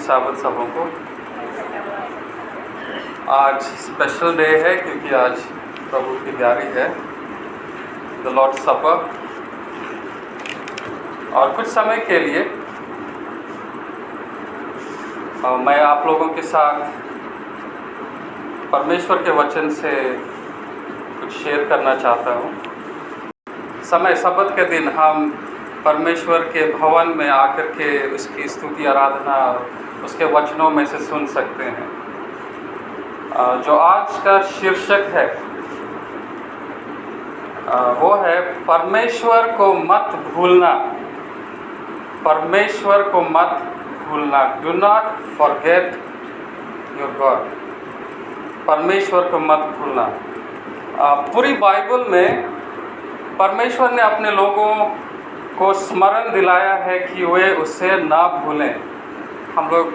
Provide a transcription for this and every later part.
साबत सबों को। आज स्पेशल डे है क्योंकि आज प्रभु की ब्यारी है, द लॉर्ड सपर। और कुछ समय के लिए मैं आप लोगों के साथ परमेश्वर के वचन से कुछ शेयर करना चाहता हूँ। समय सब्त के दिन हम परमेश्वर के भवन में आकर के उसकी स्तुति आराधना उसके वचनों में से सुन सकते हैं। जो आज का शीर्षक है वो है परमेश्वर को मत भूलना। परमेश्वर को मत भूलना, do not forget your God. परमेश्वर को मत भूलना। पूरी बाइबल में परमेश्वर ने अपने लोगों को स्मरण दिलाया है कि वे उसे ना भूलें। हम लोग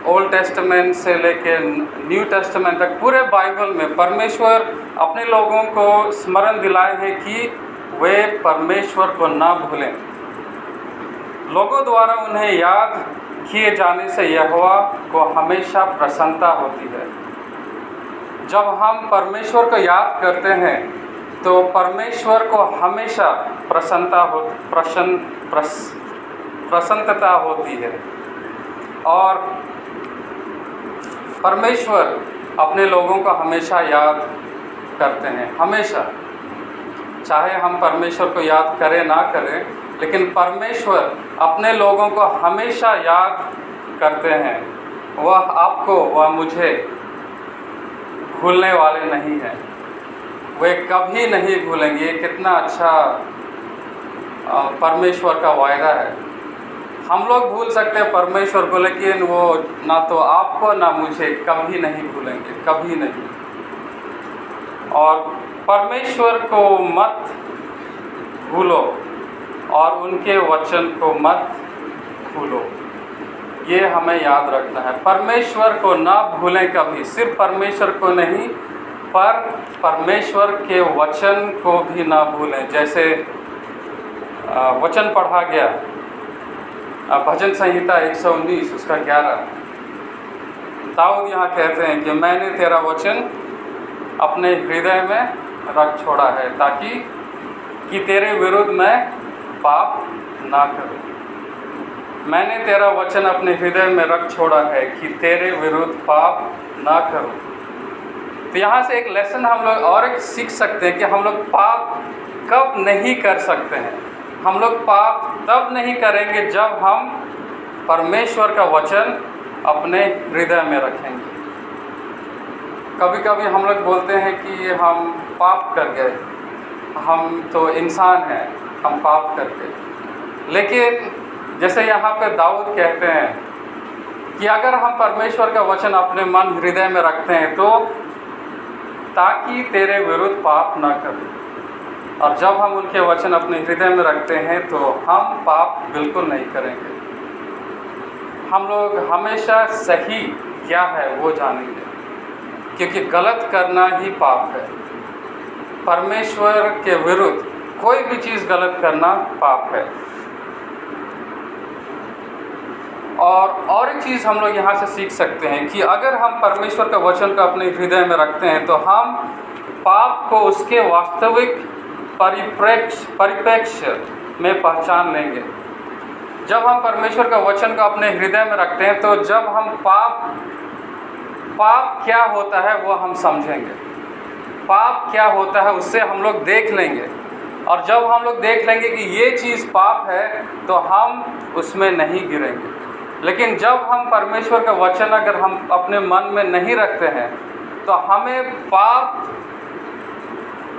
ओल्ड टेस्टामेंट से लेकर न्यू टेस्टामेंट तक पूरे बाइबल में परमेश्वर अपने लोगों को स्मरण दिलाए हैं कि वे परमेश्वर को ना भूलें। लोगों द्वारा उन्हें याद किए जाने से यहोवा को हमेशा प्रसन्नता होती है। जब हम परमेश्वर को याद करते हैं तो परमेश्वर को हमेशा प्रसन्नता होती है। और परमेश्वर अपने लोगों को हमेशा याद करते हैं, हमेशा। चाहे हम परमेश्वर को याद करें ना करें, लेकिन परमेश्वर अपने लोगों को हमेशा याद करते हैं। वह आपको, वह मुझे भूलने वाले नहीं हैं। वे कभी नहीं भूलेंगे। कितना अच्छा परमेश्वर का वायदा है। हम लोग भूल सकते हैं परमेश्वर को, लेकिन वो ना तो आपको ना मुझे कभी नहीं भूलेंगे, कभी नहीं। और परमेश्वर को मत भूलो और उनके वचन को मत भूलो, ये हमें याद रखना है। परमेश्वर को ना भूलें कभी। सिर्फ परमेश्वर को नहीं, पर परमेश्वर के वचन को भी ना भूलें। जैसे वचन पढ़ा गया भजन संहिता 119 उसका 11। दाऊद यहाँ कहते हैं कि मैंने तेरा वचन अपने हृदय में रख छोड़ा है ताकि कि तेरे विरुद्ध मैं पाप ना करूं। मैंने तेरा वचन अपने हृदय में रख छोड़ा है कि तेरे विरुद्ध पाप ना करूं। तो यहाँ से एक लेसन हम लोग और एक सीख सकते हैं कि हम लोग पाप कब नहीं कर सकते हैं। हम लोग पाप तब नहीं करेंगे जब हम परमेश्वर का वचन अपने हृदय में रखेंगे। कभी कभी हम लोग बोलते हैं कि हम पाप कर गए, हम तो इंसान हैं, हम पाप कर गए। लेकिन जैसे यहाँ पे दाऊद कहते हैं कि अगर हम परमेश्वर का वचन अपने मन हृदय में रखते हैं तो ताकि तेरे विरुद्ध पाप ना करें। और जब हम उनके वचन अपने हृदय में रखते हैं तो हम पाप बिल्कुल नहीं करेंगे। हम लोग हमेशा सही क्या है वो जानेंगे, क्योंकि गलत करना ही पाप है। परमेश्वर के विरुद्ध कोई भी चीज़ गलत करना पाप है। और एक चीज़ हम लोग यहाँ से सीख सकते हैं कि अगर हम परमेश्वर का वचन को अपने हृदय में रखते हैं तो हम पाप को उसके वास्तविक परिप्रेक्ष्य में पहचान लेंगे। जब हम परमेश्वर का वचन को अपने हृदय में रखते हैं तो जब हम पाप क्या होता है वो हम समझेंगे। पाप क्या होता है उससे हम लोग देख लेंगे। और जब हम लोग देख लेंगे कि ये चीज़ पाप है तो हम उसमें नहीं गिरेंगे। लेकिन जब हम परमेश्वर का वचन अगर हम अपने मन में नहीं रखते हैं तो हमें पाप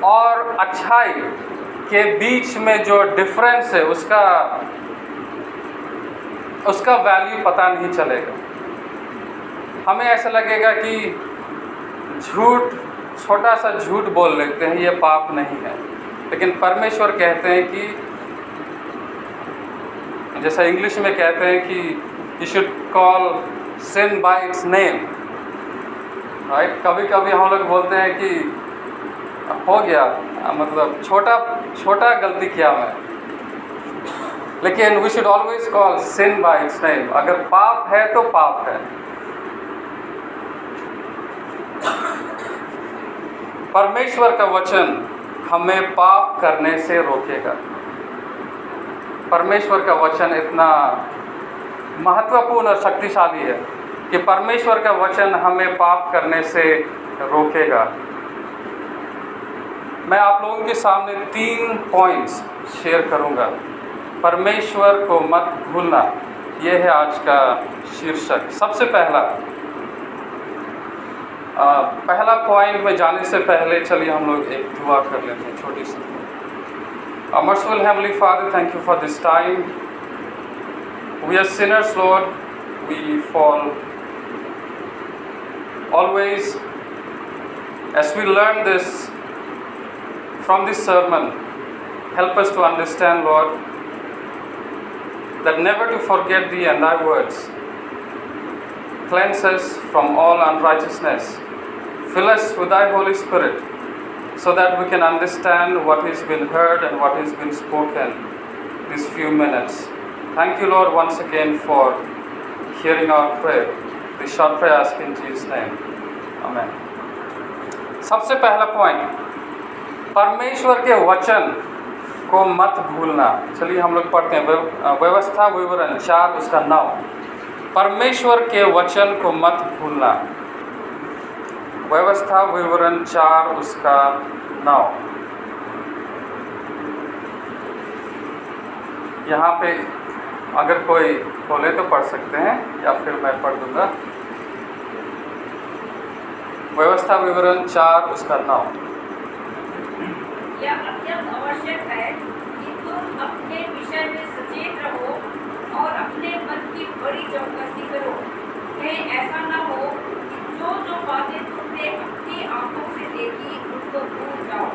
और अच्छाई के बीच में जो डिफरेंस है उसका वैल्यू पता नहीं चलेगा। हमें ऐसा लगेगा कि छोटा सा झूठ बोल लेते हैं, ये पाप नहीं है। लेकिन परमेश्वर कहते हैं कि जैसा इंग्लिश में कहते हैं कि you should call sin by its name, right. कभी कभी हम लोग बोलते हैं कि हो गया, मतलब छोटा गलती किया मैं, लेकिन we should always call sin by its name. अगर पाप है तो पाप है। परमेश्वर का वचन हमें पाप करने से रोकेगा। परमेश्वर का वचन इतना महत्वपूर्ण और शक्तिशाली है कि परमेश्वर का वचन हमें पाप करने से रोकेगा। मैं आप लोगों के सामने 3 पॉइंट्स शेयर करूंगा। परमेश्वर को मत भूलना, यह है आज का शीर्षक। सबसे पहला पॉइंट में जाने से पहले चलिए हम लोग एक दुआ कर लेते हैं, छोटी सी। Merciful Heavenly Father, thank you for this time. We are sinners, Lord. We fall always. As we learn this from this sermon, help us to understand, Lord, that never to forget Thee and Thy words. Cleanse us from all unrighteousness. Fill us with Thy Holy Spirit, so that we can understand what has been heard and what has been spoken these few minutes. Thank you, Lord, once again for hearing our prayer. This short prayer ask in Jesus' name. Amen. सबसे पहला point, परमेश्वर के वचन को मत भूलना। चलिए हम लोग पढ़ते हैं व्यवस्था विवरण 4 उसका 9। परमेश्वर के वचन को मत भूलना। व्यवस्था विवरण 4 उसका 9। यहाँ पे अगर कोई बोले तो पढ़ सकते हैं या फिर मैं पढ़ दूंगा। व्यवस्था विवरण 4 उसका 9। यह अत्यंत आवश्यक है कि तुम अपने विषय में सचेत रहो और अपने मन की बड़ी चौकसी करो। कहीं ऐसा न हो कि जो बातें तुमने अपनी आंखों से देखी उनको भूल जाओ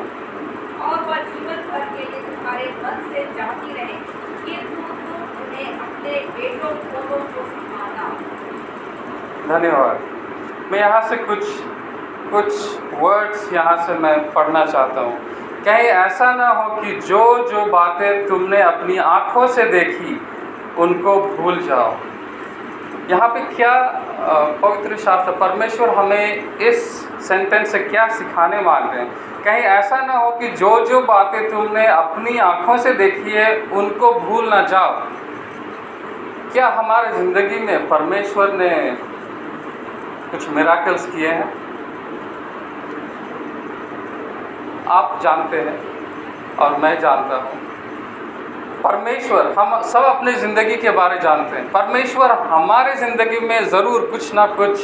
और वह जीवन भर के लिए तुम्हारे मन से जाती रहे, किंतु तुम उन्हें अपने बेटों पोतों को सिखाना। धन्यवाद। मैं यहाँ से कुछ वर्ड्स यहाँ से मैं पढ़ना चाहता हूँ। कहीं ऐसा ना हो कि जो बातें तुमने अपनी आँखों से देखी उनको भूल जाओ। यहाँ पे क्या पवित्र शास्त्र परमेश्वर हमें इस सेंटेंस से क्या सिखाने मांग रहे हैं? कहीं ऐसा ना हो कि जो बातें तुमने अपनी आँखों से देखी है उनको भूल ना जाओ। क्या हमारे ज़िंदगी में परमेश्वर ने कुछ मिराकल्स किए हैं? आप जानते हैं और मैं जानता हूँ। परमेश्वर, हम सब अपनी ज़िंदगी के बारे जानते हैं। परमेश्वर हमारे ज़िंदगी में ज़रूर कुछ ना कुछ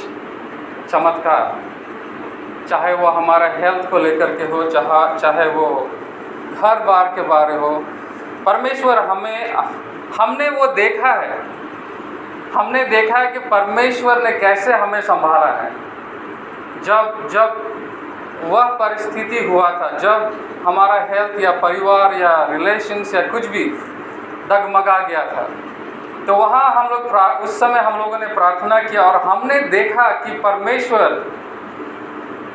चमत्कार, चाहे वो हमारा हेल्थ को लेकर के हो, चाहे वो घर बार के बारे हो, परमेश्वर हमने वो देखा है। हमने देखा है कि परमेश्वर ने कैसे हमें संभाला है। जब वह परिस्थिति हुआ था, जब हमारा हेल्थ या परिवार या रिलेशंस या कुछ भी डगमगा गया था, तो वहाँ हम लोग उस समय हम लोगों ने प्रार्थना किया और हमने देखा कि परमेश्वर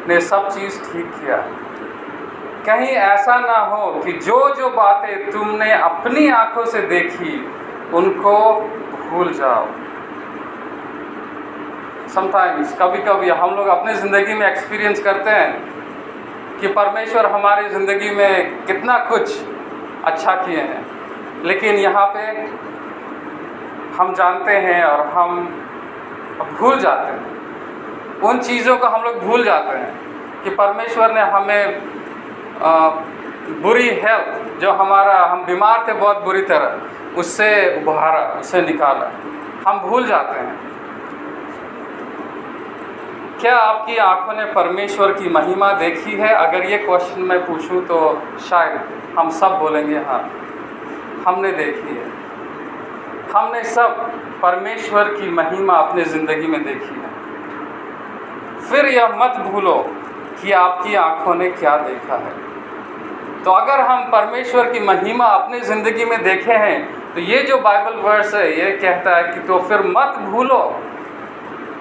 ने सब चीज़ ठीक किया। कहीं ऐसा ना हो कि जो बातें तुमने अपनी आँखों से देखी उनको भूल जाओ। समटाइम्स कभी हम लोग अपनी ज़िंदगी में एक्सपीरियंस करते हैं कि परमेश्वर हमारी ज़िंदगी में कितना कुछ अच्छा किए हैं, लेकिन यहाँ पे हम जानते हैं और हम भूल जाते हैं। उन चीज़ों को हम लोग भूल जाते हैं कि परमेश्वर ने हमें बुरी हेल्थ, जो हम बीमार थे बहुत बुरी तरह, उससे उबारा, उससे निकाला। हम भूल जाते हैं। क्या आपकी आंखों ने परमेश्वर की महिमा देखी है? अगर ये क्वेश्चन मैं पूछूं तो शायद हम सब बोलेंगे हाँ, हमने देखी है। हमने सब परमेश्वर की महिमा अपनी ज़िंदगी में देखी है। फिर यह मत भूलो कि आपकी आंखों ने क्या देखा है। तो अगर हम परमेश्वर की महिमा अपनी ज़िंदगी में देखे हैं तो ये जो बाइबल वर्स है ये कहता है कि तो फिर मत भूलो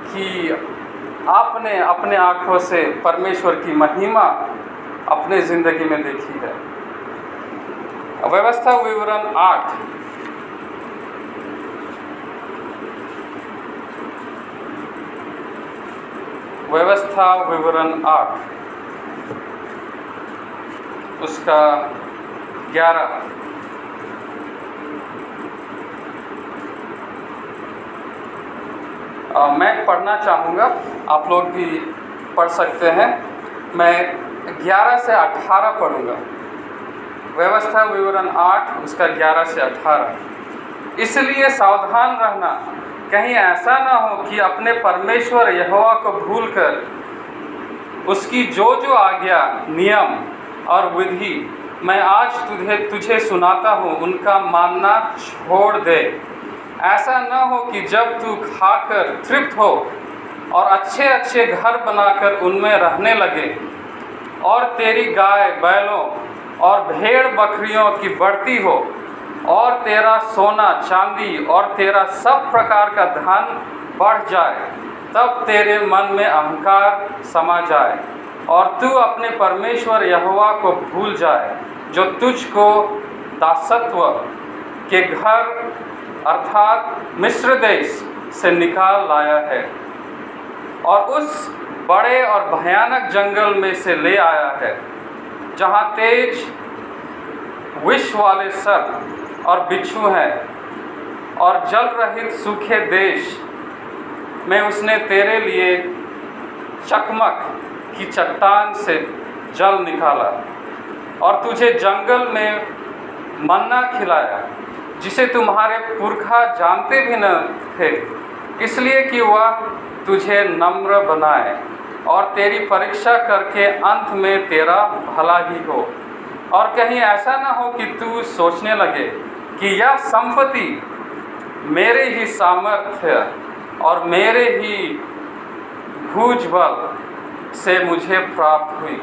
कि आपने अपने आँखों से परमेश्वर की महिमा अपने ज़िंदगी में देखी है। व्यवस्था विवरण 8 व्यवस्था विवरण 8 उसका 11। मैं पढ़ना चाहूँगा, आप लोग भी पढ़ सकते हैं। मैं 11 से 18 पढ़ूँगा। व्यवस्था विवरण 8 उसका 11 से 18। इसलिए सावधान रहना, कहीं ऐसा ना हो कि अपने परमेश्वर यहोवा को भूलकर उसकी जो जो आज्ञा, नियम और विधि मैं आज तुझे सुनाता हूँ उनका मानना छोड़ दे। ऐसा न हो कि जब तू खाकर तृप्त हो और अच्छे अच्छे घर बनाकर उनमें रहने लगे और तेरी गाय बैलों और भेड़ बकरियों की बढ़ती हो और तेरा सोना चांदी और तेरा सब प्रकार का धन बढ़ जाए, तब तेरे मन में अहंकार समा जाए और तू अपने परमेश्वर यहोवा को भूल जाए, जो तुझको दासत्व के घर अर्थात मिस्र देश से निकाल लाया है और उस बड़े और भयानक जंगल में से ले आया है, जहाँ तेज विष वाले सर्प और बिच्छू हैं और जल रहित सूखे देश में उसने तेरे लिए चकमक की चट्टान से जल निकाला और तुझे जंगल में मन्ना खिलाया, जिसे तुम्हारे पुरखा जानते भी न थे, इसलिए कि वह तुझे नम्र बनाए और तेरी परीक्षा करके अंत में तेरा भला ही हो। और कहीं ऐसा ना हो कि तू सोचने लगे कि यह संपत्ति मेरे ही सामर्थ्य और मेरे ही भुजबल से मुझे प्राप्त हुई।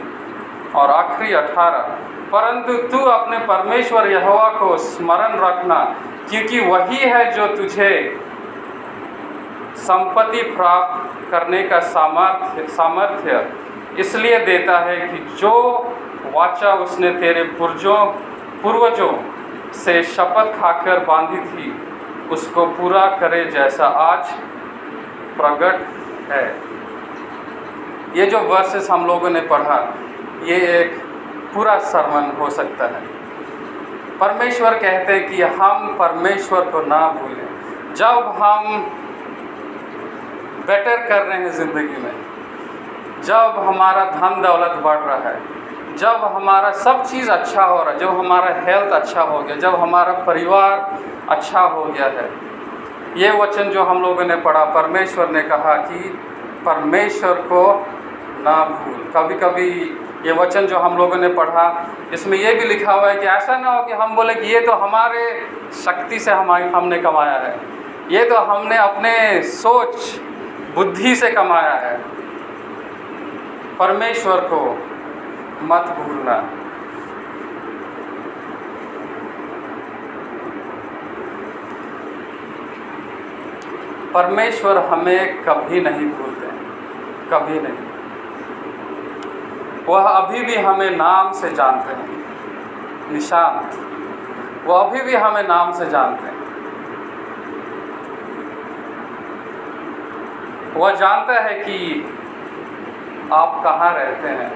और आखिरी 18, परंतु तू अपने परमेश्वर यहोवा को स्मरण रखना, क्योंकि वही है जो तुझे संपत्ति प्राप्त करने का सामर्थ्य इसलिए देता है कि जो वाचा उसने तेरे पूर्वजों से शपथ खाकर बांधी थी उसको पूरा करे, जैसा आज प्रकट है। ये जो वर्सेस हम लोगों ने पढ़ा, ये एक पूरा सरमन हो सकता है। परमेश्वर कहते हैं कि हम परमेश्वर को ना भूलें। जब हम बेटर कर रहे हैं ज़िंदगी में, जब हमारा धन दौलत बढ़ रहा है, जब हमारा सब चीज़ अच्छा हो रहा है, जब हमारा हेल्थ अच्छा हो गया, जब हमारा परिवार अच्छा हो गया है, ये वचन जो हम लोगों ने पढ़ा, परमेश्वर ने कहा कि परमेश्वर को ना भूल। कभी कभी ये वचन जो हम लोगों ने पढ़ा, इसमें ये भी लिखा हुआ है कि ऐसा ना हो कि हम बोले कि ये तो हमारे शक्ति से हमने कमाया है, ये तो हमने अपने सोच बुद्धि से कमाया है। परमेश्वर को मत भूलना। परमेश्वर हमें कभी नहीं भूलते, कभी नहीं। वह अभी भी हमें नाम से जानते हैं, निशांत, वो अभी भी हमें नाम से जानते हैं। वह जानता है कि आप कहाँ रहते हैं।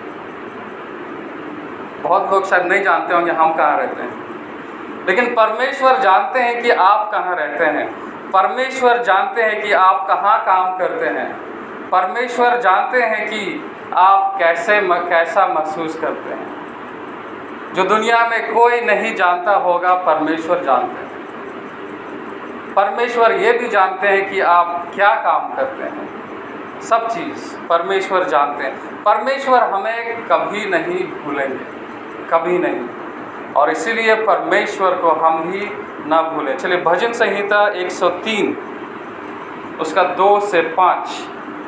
बहुत लोग शायद नहीं जानते होंगे हम कहाँ रहते हैं, लेकिन परमेश्वर जानते हैं कि आप कहाँ रहते हैं। परमेश्वर जानते हैं कि आप कहाँ काम करते हैं। परमेश्वर जानते हैं कि आप कैसा महसूस करते हैं। जो दुनिया में कोई नहीं जानता होगा, परमेश्वर जानते हैं। परमेश्वर ये भी जानते हैं कि आप क्या काम करते हैं। सब चीज़ परमेश्वर जानते हैं। परमेश्वर हमें कभी नहीं भूलेंगे, कभी नहीं। और इसीलिए परमेश्वर को हम भी ना भूलें। चलिए भजन संहिता 103 उसका 2 से 5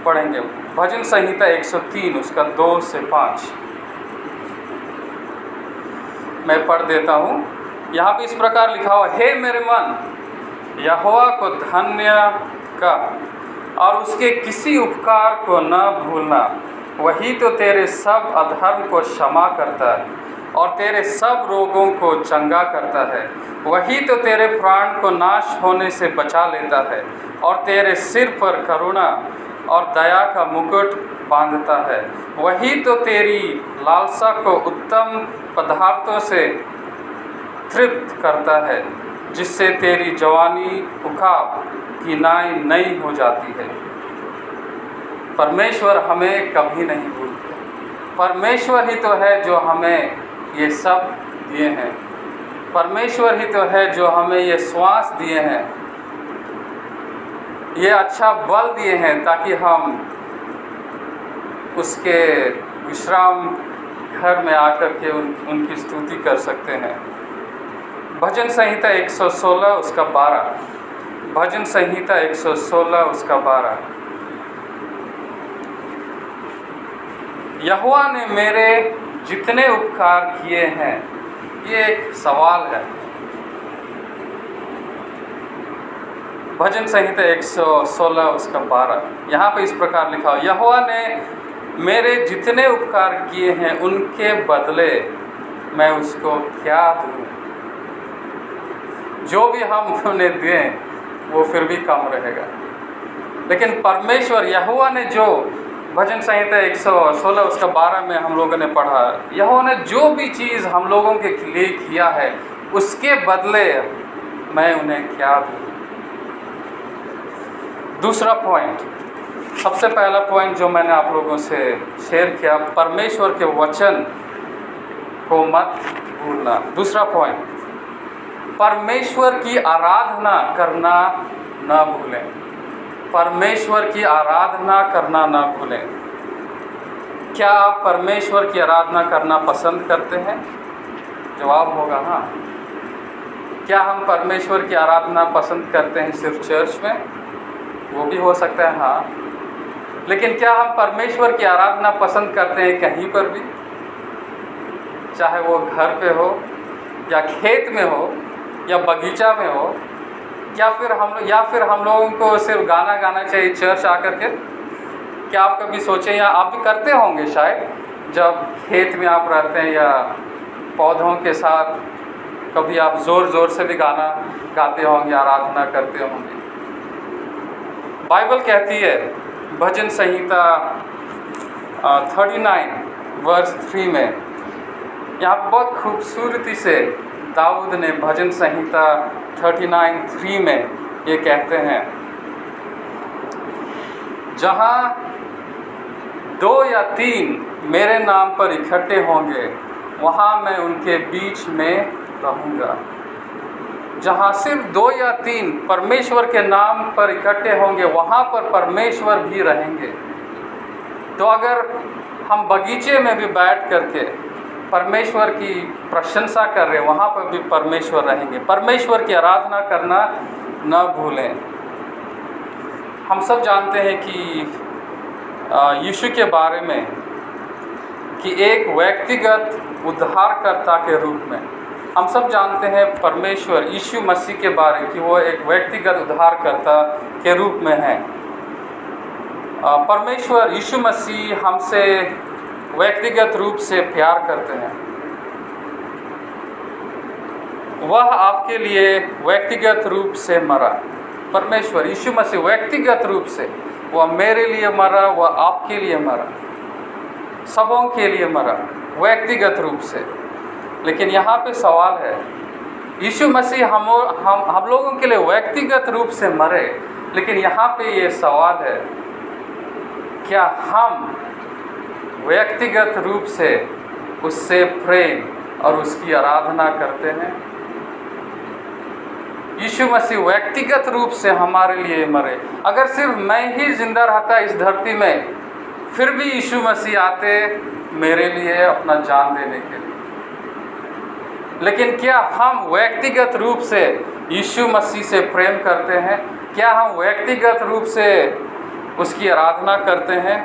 पढ़ेंगे। भजन संहिता 103 उसका 2 से 5 मैं पढ़ देता हूँ। यहाँ पे इस प्रकार लिखा हुआ, हे मेरे मन, यहोवा को धन्य कर और उसके किसी उपकार को न भूलना। वही तो तेरे सब अधर्म को क्षमा करता है और तेरे सब रोगों को चंगा करता है। वही तो तेरे प्राण को नाश होने से बचा लेता है और तेरे सिर पर करुणा और दया का मुकुट बांधता है। वही तो तेरी लालसा को उत्तम पदार्थों से तृप्त करता है, जिससे तेरी जवानी उखाब की नाई नई हो जाती है। परमेश्वर हमें कभी नहीं भूलते। परमेश्वर ही तो है जो हमें ये सब दिए हैं। परमेश्वर ही तो है जो हमें ये श्वास दिए हैं, ये अच्छा बल दिए हैं, ताकि हम उसके विश्राम घर में आकर के उनकी स्तुति कर सकते हैं। भजन संहिता 116 उसका 12। भजन संहिता 116 उसका 12। यहोवा ने मेरे जितने उपकार किए हैं, ये एक सवाल है। भजन संहिता 116 उसका 12, यहाँ पे इस प्रकार लिखा हो, यहोवा ने मेरे जितने उपकार किए हैं उनके बदले मैं उसको क्या दूँ। जो भी हम उन्हें दें वो फिर भी कम रहेगा। लेकिन परमेश्वर यहोवा ने जो, भजन संहिता 116 उसका 12 में हम लोगों ने पढ़ा, यहोवा ने जो भी चीज़ हम लोगों के लिए किया है उसके बदले मैं उन्हें क्या दूँ। दूसरा पॉइंट, सबसे पहला पॉइंट जो मैंने आप लोगों से शेयर किया, परमेश्वर के वचन को मत भूलना। दूसरा पॉइंट, परमेश्वर की आराधना करना ना भूलें। परमेश्वर की आराधना करना ना भूलें। क्या आप परमेश्वर की आराधना करना पसंद करते हैं? जवाब होगा हाँ। क्या हम परमेश्वर की आराधना पसंद करते हैं सिर्फ चर्च में? वो भी हो सकता है हाँ। लेकिन क्या हम परमेश्वर की आराधना पसंद करते हैं कहीं पर भी? चाहे वो घर पे हो या खेत में हो या बगीचा में हो, या फिर हम लोगों को सिर्फ गाना गाना चाहिए चर्च आकर के? क्या आप कभी सोचें, या आप भी करते होंगे शायद, जब खेत में आप रहते हैं या पौधों के साथ, कभी आप ज़ोर ज़ोर से भी गाना गाते होंगे, आराधना करते होंगे। बाइबल कहती है भजन संहिता 39 वर्स 3 में, यहाँ बहुत खूबसूरती से दाऊद ने भजन संहिता 39:3 में ये कहते हैं, जहाँ 2 या 3 मेरे नाम पर इकट्ठे होंगे वहाँ मैं उनके बीच में रहूँगा। जहाँ सिर्फ 2 या 3 परमेश्वर के नाम पर इकट्ठे होंगे वहाँ पर परमेश्वर भी रहेंगे। तो अगर हम बगीचे में भी बैठ करके परमेश्वर की प्रशंसा कर रहे हैं, वहाँ पर भी परमेश्वर रहेंगे। परमेश्वर की आराधना करना न भूलें। हम सब जानते हैं कि यीशु के बारे में कि एक व्यक्तिगत उद्धारकर्ता के रूप में, हम सब जानते हैं परमेश्वर यीशु मसीह के बारे में कि वो एक व्यक्तिगत उद्धारकर्ता के रूप में है। परमेश्वर यीशु मसीह हमसे व्यक्तिगत रूप से प्यार करते हैं। वह आपके लिए व्यक्तिगत रूप से मरा। परमेश्वर यीशु मसीह व्यक्तिगत रूप से, वह मेरे लिए मरा, वह आपके लिए मरा, सबों के लिए मरा व्यक्तिगत रूप से। लेकिन यहाँ पे सवाल है, यीशु मसीह हम लोगों के लिए व्यक्तिगत रूप से मरे, लेकिन यहाँ पे ये सवाल है, क्या हम व्यक्तिगत रूप से उससे प्रेम और उसकी आराधना करते हैं? यीशु मसीह व्यक्तिगत रूप से हमारे लिए मरे। अगर सिर्फ मैं ही जिंदा रहता इस धरती में, फिर भी यीशु मसीह आते मेरे लिए अपना जान देने के लिए। लेकिन क्या हम व्यक्तिगत रूप से यीशु मसीह से प्रेम करते हैं? क्या हम व्यक्तिगत रूप से उसकी आराधना करते हैं?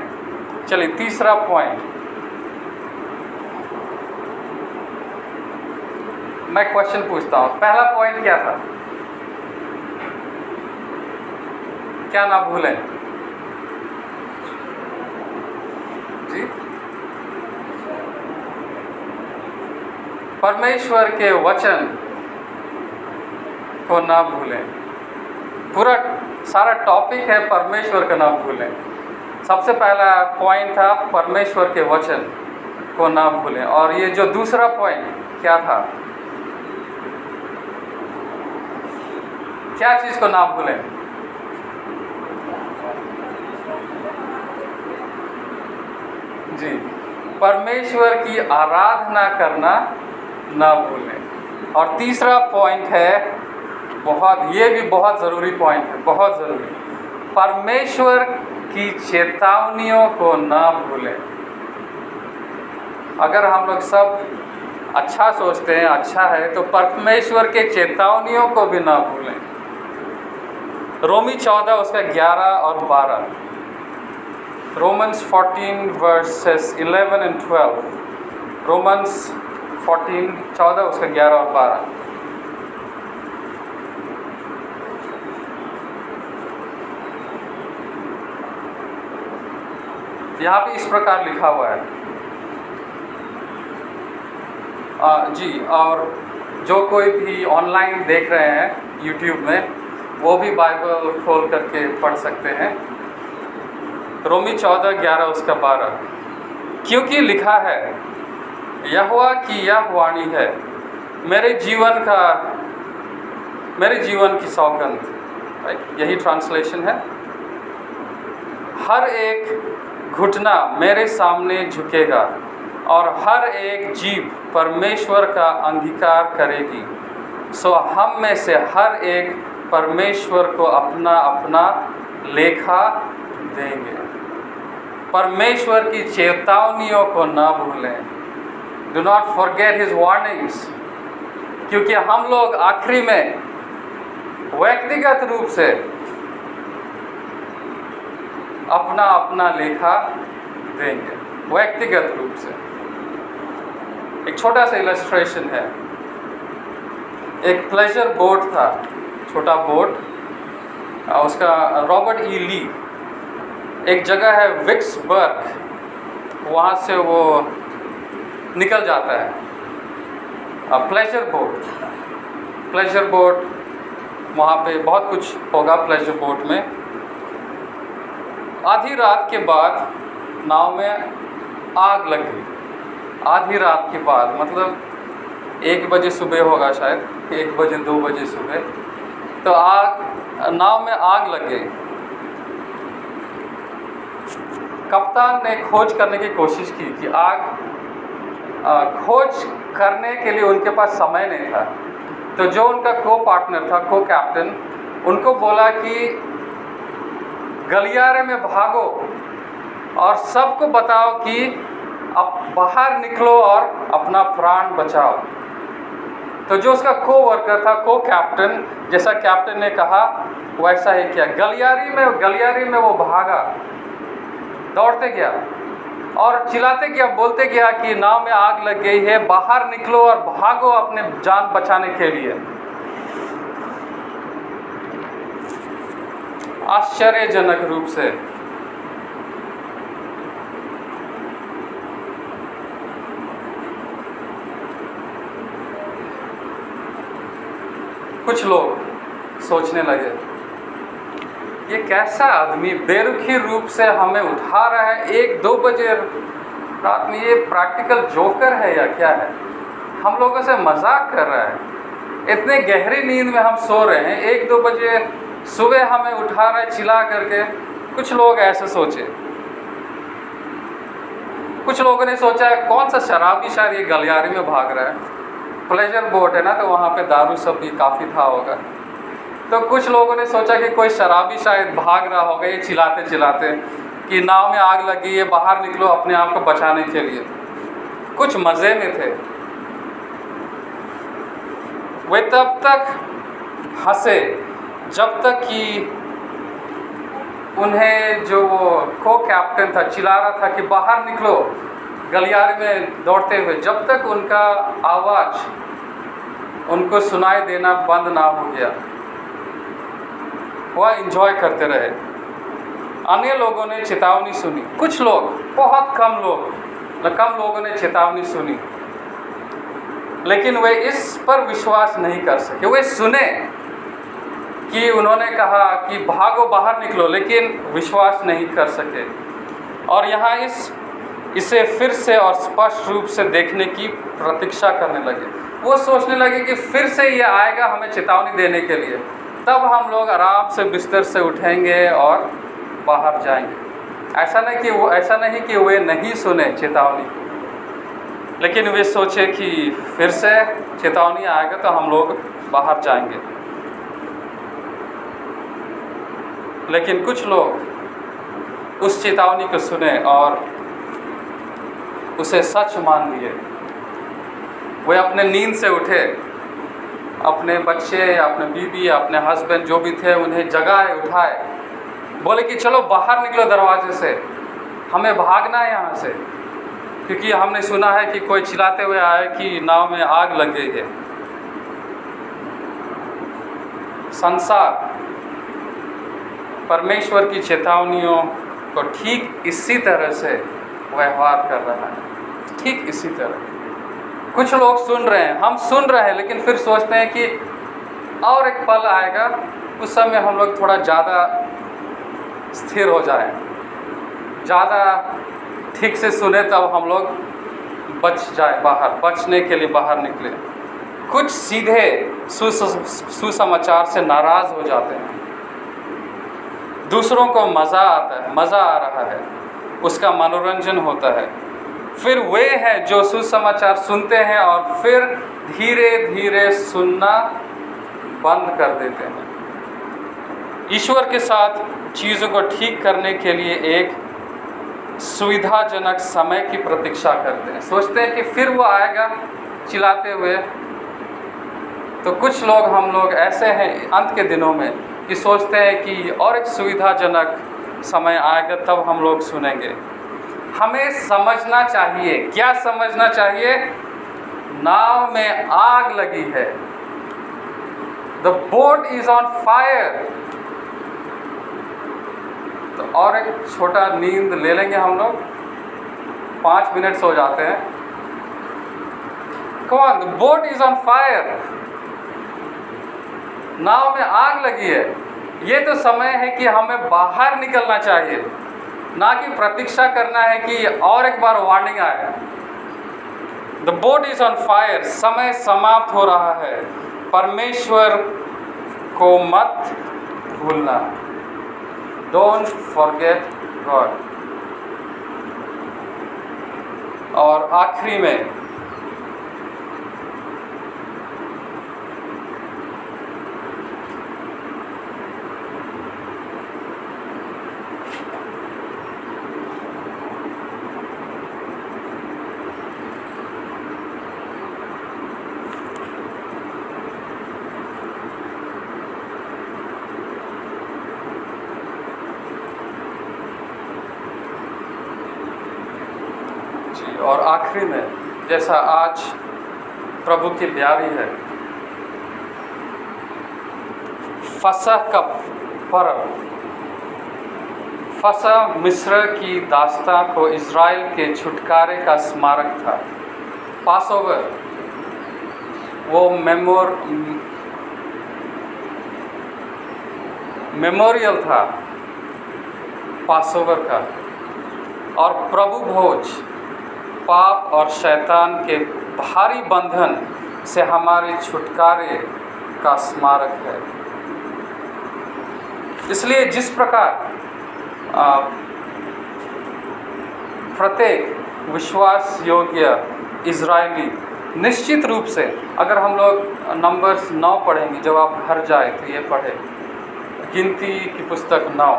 चलिए तीसरा पॉइंट, मैं क्वेश्चन पूछता हूँ। पहला पॉइंट क्या था? क्या ना भूलें जी? परमेश्वर के वचन को ना भूलें। पूरा सारा टॉपिक है परमेश्वर का ना भूलें। सबसे पहला पॉइंट था परमेश्वर के वचन को ना भूलें, और ये जो दूसरा पॉइंट क्या था, क्या चीज़ को ना भूलें? जी, परमेश्वर की आराधना करना ना भूलें। और तीसरा पॉइंट है, ये भी बहुत ज़रूरी पॉइंट है, बहुत ज़रूरी, परमेश्वर की चेतावनियों को ना भूलें। अगर हम लोग सब अच्छा सोचते हैं, अच्छा है, तो परमेश्वर के चेतावनियों को भी ना भूलें। रोमी 14 उसका 11 और 12, रोमन्स 14 वर्सेस 11 and 12, रोमन्स 14 उसका 11 और 12। यहाँ पे इस प्रकार लिखा हुआ है, जी, और जो कोई भी ऑनलाइन देख रहे हैं यूट्यूब में, वो भी बाइबल खोल करके पढ़ सकते हैं। रोमी 14, 11 उसका 12, क्योंकि लिखा है, यहोवा की यह वाणी है, मेरे जीवन की सौगंध, यही ट्रांसलेशन है, हर एक घुटना मेरे सामने झुकेगा और हर एक जीभ परमेश्वर का अंगीकार करेगी। सो हम में से हर एक परमेश्वर को अपना अपना लेखा देंगे। परमेश्वर की चेतावनियों को ना भूलें। Do not forget his warnings, क्योंकि हम लोग आखिरी में व्यक्तिगत रूप से अपना अपना लेखा देंगे, व्यक्तिगत रूप से। एक छोटा सा इलस्ट्रेशन है, एक प्लेजर बोट था, छोटा बोट, उसका रॉबर्ट ई ली, एक जगह है विक्सबर्ग, वहाँ से वो निकल जाता है, प्लेजर बोट, वहाँ पे बहुत कुछ होगा प्लेजर बोट में। आधी रात के बाद नाव में आग लग गई, आधी रात के बाद, मतलब 1 बजे सुबह होगा शायद, 1 बजे 2 बजे सुबह, तो नाव में आग लग गई। कप्तान ने खोज करने की कोशिश की कि खोज करने के लिए उनके पास समय नहीं था, तो जो उनका को पार्टनर था, को कैप्टन, उनको बोला कि गलियारे में भागो और सबको बताओ कि अब बाहर निकलो और अपना प्राण बचाओ। तो जो उसका को वर्कर था, को कैप्टन, जैसा कैप्टन ने कहा वैसा ही किया। गलियारे में वो भागा, दौड़ते गया और चिल्लाते गया, बोलते गया कि नाव में आग लग गई है, बाहर निकलो और भागो अपने जान बचाने के लिए। आश्चर्यजनक रूप से कुछ लोग सोचने लगे, ये कैसा आदमी बेरुखी रूप से हमें उठा रहा है 1-2 बजे रात में, ये प्रैक्टिकल जोकर है या क्या है, हम लोगों से मजाक कर रहा है। इतने गहरी नींद में हम सो रहे हैं, 1-2 बजे सुबह हमें उठा रहा है चिल्ला करके। कुछ लोग ऐसे सोचे। कुछ लोगों ने सोचा है कौन सा शराबी शायद ये गलियारे में भाग रहा है, प्लेजर बोट है ना, तो वहाँ पे दारू सब भी काफ़ी था होगा। तो कुछ लोगों ने सोचा कि कोई शराबी शायद भाग रहा होगा ये चिल्लाते चिल्लाते कि नाव में आग लगी है, बाहर निकलो अपने आप को बचाने के लिए। कुछ मज़े में थे। वे तब तक हंसे जब तक कि उन्हें जो वो को कैप्टन था चिल्ला रहा था कि बाहर निकलो गलियारे में दौड़ते हुए, जब तक उनका आवाज़ उनको सुनाई देना बंद ना हो गया, वह एंजॉय करते रहे। अन्य लोगों ने चेतावनी सुनी, कुछ लोग, बहुत कम लोगों ने चेतावनी सुनी, लेकिन वे इस पर विश्वास नहीं कर सके। वे सुने कि उन्होंने कहा कि भागो बाहर निकलो, लेकिन विश्वास नहीं कर सके। और यहाँ इसे फिर से और स्पष्ट रूप से देखने की प्रतीक्षा करने लगे। वो सोचने लगे कि फिर से ये आएगा हमें चेतावनी देने के लिए, तब हम लोग आराम से बिस्तर से उठेंगे और बाहर जाएंगे। ऐसा नहीं कि वे नहीं सुने चेतावनी, लेकिन वे सोचे कि फिर से चेतावनी आएगा तो हम लोग बाहर जाएंगे। लेकिन कुछ लोग उस चेतावनी को सुने और उसे सच मान लिए। वे अपने नींद से उठे, अपने बच्चे, अपने बीवी, अपने हस्बैंड जो भी थे उन्हें जगाए, उठाए, बोले कि चलो बाहर निकलो दरवाजे से, हमें भागना है यहाँ से, क्योंकि हमने सुना है कि कोई चिल्लाते हुए आया कि नाव में आग लग गई है। संसार परमेश्वर की चेतावनियों को ठीक इसी तरह से व्यवहार कर रहा है, ठीक इसी तरह। कुछ लोग सुन रहे हैं, हम सुन रहे हैं, लेकिन फिर सोचते हैं कि और एक पल आएगा, उस समय हम लोग थोड़ा ज़्यादा स्थिर हो जाएं, ज़्यादा ठीक से सुने, तब हम लोग बच जाए, बचने के लिए बाहर निकले। कुछ सीधे सुसमाचार से नाराज़ हो जाते हैं। दूसरों को मज़ा आता है, मज़ा आ रहा है, उसका मनोरंजन होता है। फिर वे हैं जो सुसमाचार सुनते हैं और फिर धीरे धीरे सुनना बंद कर देते हैं। ईश्वर के साथ चीज़ों को ठीक करने के लिए एक सुविधाजनक समय की प्रतीक्षा करते हैं, सोचते हैं कि फिर वो आएगा चिल्लाते हुए। तो कुछ लोग, हम लोग ऐसे हैं अंत के दिनों में कि सोचते हैं कि और एक सुविधाजनक समय आएगा तब हम लोग सुनेंगे। हमें समझना चाहिए, क्या समझना चाहिए? नाव में आग लगी है, the boat is on fire. तो और एक छोटा नींद ले लेंगे हम लोग, 5 मिनट सो जाते हैं। Come on, the boat is on fire, नाव में आग लगी है। ये तो समय है कि हमें बाहर निकलना चाहिए, ना कि प्रतीक्षा करना है कि और एक बार वार्निंग आए। The boat is on fire, समय समाप्त हो रहा है। परमेश्वर को मत भूलना, डोंट फॉरगेट गॉड। और आखिरी में और आखिरी में, जैसा आज प्रभु की ब्यारी है, फसह का पर्व, फसह मिस्र की दास्तां को इज़राइल के छुटकारे का स्मारक था। पासओवर वो मेमोरियल था पासओवर का। और प्रभु भोज पाप और शैतान के भारी बंधन से हमारे छुटकारे का स्मारक है। इसलिए जिस प्रकार प्रत्येक विश्वास योग्य इजरायली निश्चित रूप से, अगर हम लोग नंबर्स 9 पढ़ेंगे, जब आप घर जाए तो ये पढ़े, गिनती की पुस्तक 9,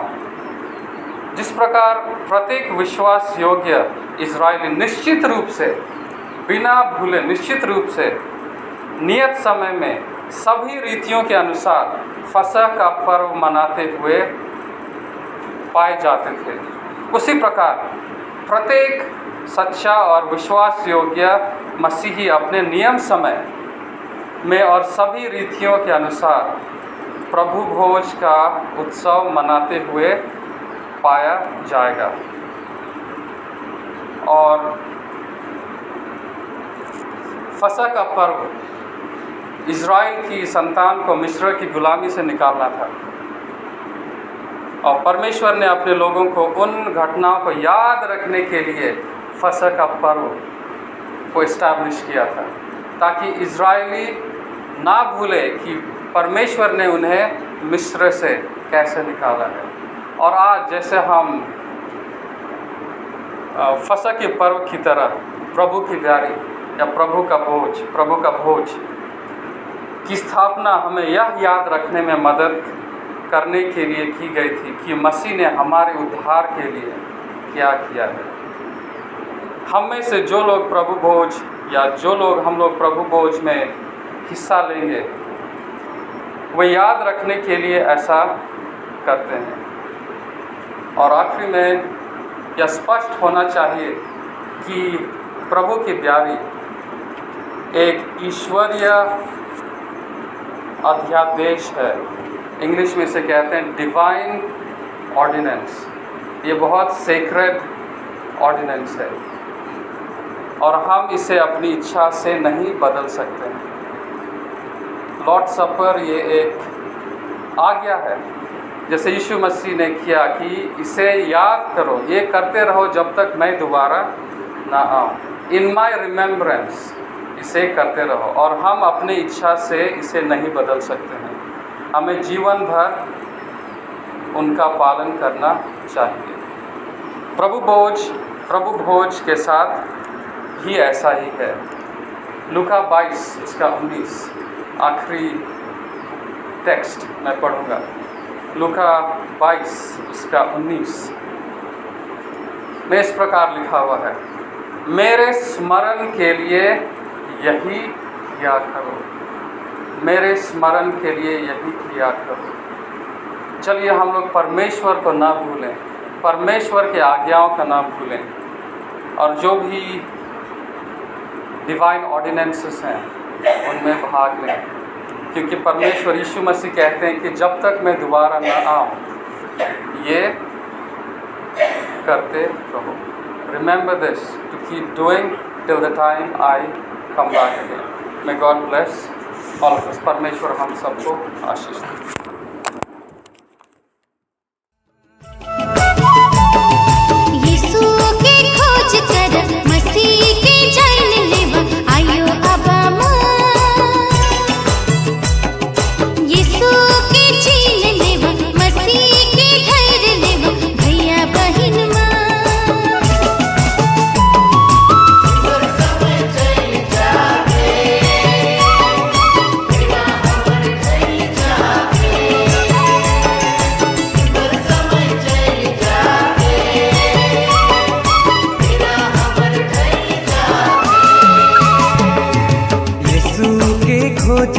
जिस प्रकार प्रत्येक विश्वास योग्य इजरायली निश्चित रूप से, बिना भूले, निश्चित रूप से नियत समय में सभी रीतियों के अनुसार फसह का पर्व मनाते हुए पाए जाते थे, उसी प्रकार प्रत्येक सच्चा और विश्वास योग्य मसीही अपने नियम समय में और सभी रीतियों के अनुसार प्रभु भोज का उत्सव मनाते हुए पाया जाएगा। और फसह का पर्व इज़राइल की संतान को मिस्र की गुलामी से निकालना था। और परमेश्वर ने अपने लोगों को उन घटनाओं को याद रखने के लिए फसह का पर्व को इस्टेब्लिश किया था, ताकि इजरायली ना भूले कि परमेश्वर ने उन्हें मिस्र से कैसे निकाला है। और आज जैसे हम फसह के पर्व की तरह प्रभु की ब्यारी या प्रभु का भोज की स्थापना हमें यह याद रखने में मदद करने के लिए की गई थी कि मसीह ने हमारे उद्धार के लिए क्या किया है। हम में से जो लोग प्रभु भोज या जो लोग हम लोग प्रभु भोज में हिस्सा लेंगे, वो याद रखने के लिए ऐसा करते हैं। और आखिरी में यह स्पष्ट होना चाहिए कि प्रभु की ब्यारी एक ईश्वरीय अध्यादेश है। इंग्लिश में इसे कहते हैं डिवाइन ऑर्डिनेंस। ये बहुत सेक्रेड ऑर्डिनेंस है और हम इसे अपनी इच्छा से नहीं बदल सकते हैं। लॉर्ड सपर ये एक आज्ञा है, जैसे यीशु मसीह ने किया कि इसे याद करो, ये करते रहो जब तक मैं दोबारा ना आऊँ। इन माई रिमेम्बरेंस, इसे करते रहो। और हम अपनी इच्छा से इसे नहीं बदल सकते हैं, हमें जीवन भर उनका पालन करना चाहिए। प्रभु भोज के साथ भी ऐसा ही है। लूका 22 इसका 19 आखिरी टेक्स्ट मैं पढ़ूँगा। लूका 22 इसका 19 में इस प्रकार लिखा हुआ है, मेरे स्मरण के लिए यही किया करो, मेरे स्मरण के लिए यही किया करो। चलिए हम लोग परमेश्वर को ना भूलें, परमेश्वर के आज्ञाओं का ना भूलें और जो भी डिवाइन ऑर्डिनेंसेस हैं उनमें भाग लें, क्योंकि परमेश्वर यीशु मसीह कहते हैं कि जब तक मैं दोबारा ना आऊँ ये करते रहो। Remember this to keep doing till the time I come back again. May God bless all of us. परमेश्वर हम सबको आशीष दे। खोज